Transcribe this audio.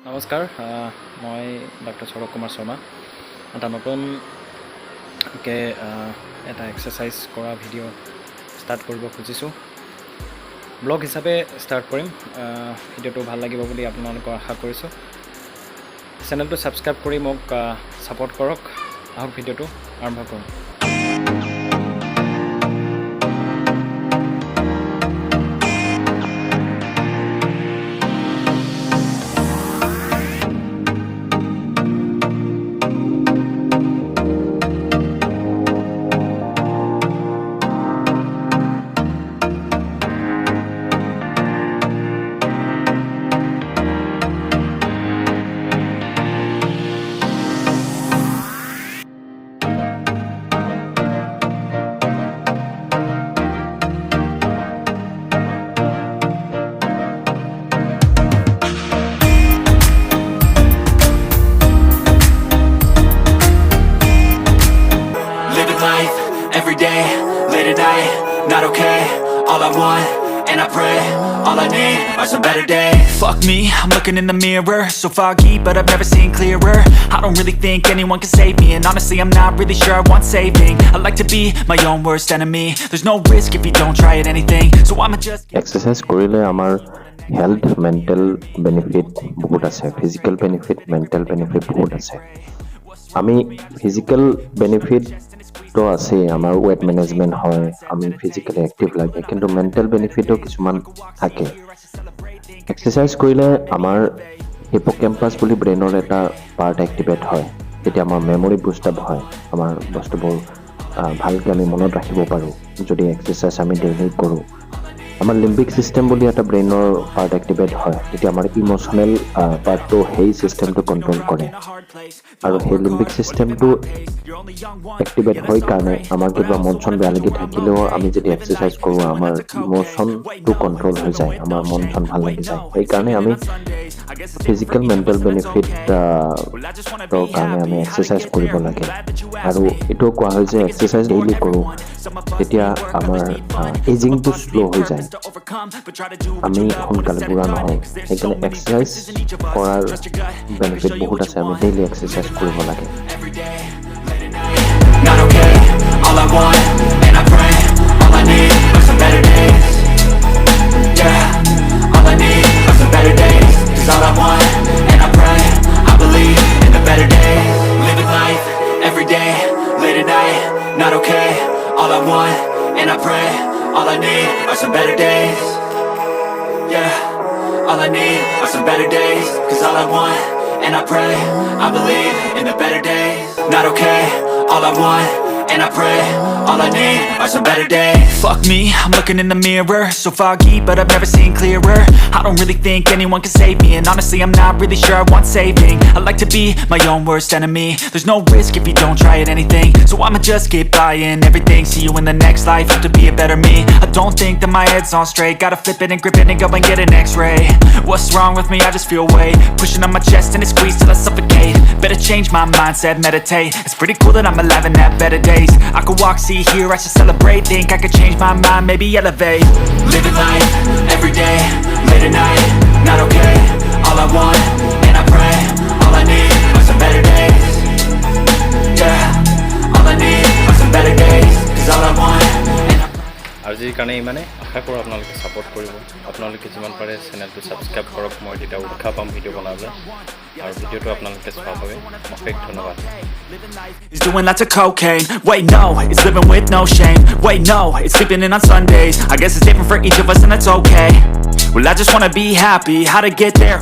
নমস্কাৰ মই ডক্টৰ সৌৰভ কুমাৰ শৰ্মা এটা নতুনকৈ এটা এক্সাৰচাইজ কৰা ভিডিঅ' ষ্টাৰ্ট কৰিব খুজিছোঁ ব্লগ হিচাপে ষ্টাৰ্ট কৰিম ভিডিঅ'টো ভাল লাগিব বুলি আপোনালোকৰ আশা কৰিছোঁ চেনেলটো ছাবস্ক্ৰাইব কৰি মোক ছাপোৰ্ট কৰক আহক ভিডিঅ'টো আৰম্ভ কৰোঁ Every day, late at night, not okay. All I want, and I pray, all I need are some better days. Fuck me, I'm looking in the mirror, so foggy, but I've never seen clearer. I don't really think anyone can save me, and honestly I'm not really sure I want saving. I like to be my own worst enemy. There's no risk if you don't try at anything, so I'ma just exercise korile amar health mental benefit bahut ase, physical benefit mental benefit bahut ase. আমি physical benefit তো আছে আমাৰ wait management হয় আমি physically active লাগে কিন্তু mental বেনিফিটও কিছুমান থাকে এক্সাৰসাইজ কৰিলে আমাৰ হিপোক্যাম্পাছ বুলি ব্ৰেইনৰ এটা পাৰ্ট এক্টিভেট হয় তেতিয়া আমাৰ মেমৰি বুষ্ট আপ হয় আমাৰ বস্তুবোৰ ভালকৈ আমি মনত ৰাখিব পাৰোঁ যদি এক্সাৰসাইজ আমি ডেইলি কৰোঁ আমাৰ লিম্বিক সিস্টেম বুলি এটা ব্ৰেইনৰ পাৰ্ট এক্টিভেট হয় তেতিয়া আমাৰ ইমোশনাল পাৰ্টটো সেই সিস্টেমটো কন্ট্ৰোল কৰে আৰু সেই লিম্বিক সিস্টেমটো এক্টিভেট হয় কাৰণে আমাৰ কিবা মনচন বেয়া লাগি থাকিলেও আমি যদি এক্সাৰসাইজ কৰোঁ আমাৰ ইমোশনটো কন্ট্ৰোল হৈ যায় আমাৰ মনচন ভাল লাগি যায় সেইকাৰণে আমি ফিজিক্যাল মেন্টাল বেনিফিট ৰ কাৰণে আমি এক্সাৰসাইজ কৰিব লাগে আৰু এটো কোৱা হয় যে এক্সাৰসাইজ ডেইলি কৰোঁ তেতিয়া আমাৰ এজিংটো স্লো হৈ যায় আমি সোনকালে বুঢ়া নহওঁ সেইকাৰণে এক্সাৰসাইজ কৰাৰ বেনিফিট বহুত আছে আমি ডেইলি এক্সাৰসাইজ কৰিব লাগে Not okay, all I want, and I pray, all I need are some better days. Yeah, all I need are some better days. Cause all I want, and I pray, I believe in the better days. Living life, every day, late at night, not okay. All I want, and I pray, all I need are some better days. Yeah, all I need are some better days. Cause all I want, and I pray, I believe in the better days. Not okay, all I want, and I pray, all I need are some better days. Fuck me, I'm looking in the mirror, so foggy, but I've never seen clearer. I don't really think anyone can save me, and honestly I'm not really sure I want saving. I like to be my own worst enemy. There's no risk if you don't try at anything, so I'ma just keep buying everything. See you in the next life, have to be a better me. I don't think that my head's on straight, gotta flip it and grip it and go and get an x-ray. What's wrong with me? I just feel weight pushing on my chest and it squeezes till I suffocate. Better change my mindset, meditate. It's pretty cool that I'm alive and have better days. I could walk, see, hear, I should celebrate. Think I could change my mind, maybe elevate. Living life, every day, late at night, not okay. All I want, and I pray, all I need are some better days. Yeah, all I need are some better days. Cause all I want, and I আজিৰ কাৰণে ইমানে আশা কৰোঁ আপোনালোকে support কৰিব আপোনালোকে যিমান পাৰে চেনেলটো ছাবস্ক্ৰাইব কৰক মই তেতিয়া উৎসাহ পাম ভিডিঅ' বনাবলৈ আৰু ভিডিঅ'টো আপোনালোকে চোৱাৰ বাবে অশেষ ধন্যবাদ He's doing lots of cocaine. Wait, no, it's living with no shame. Wait, no, it's sleeping in on Sundays. I guess it's different for each of us and that's okay. Well, I just wanna be happy. How to get there?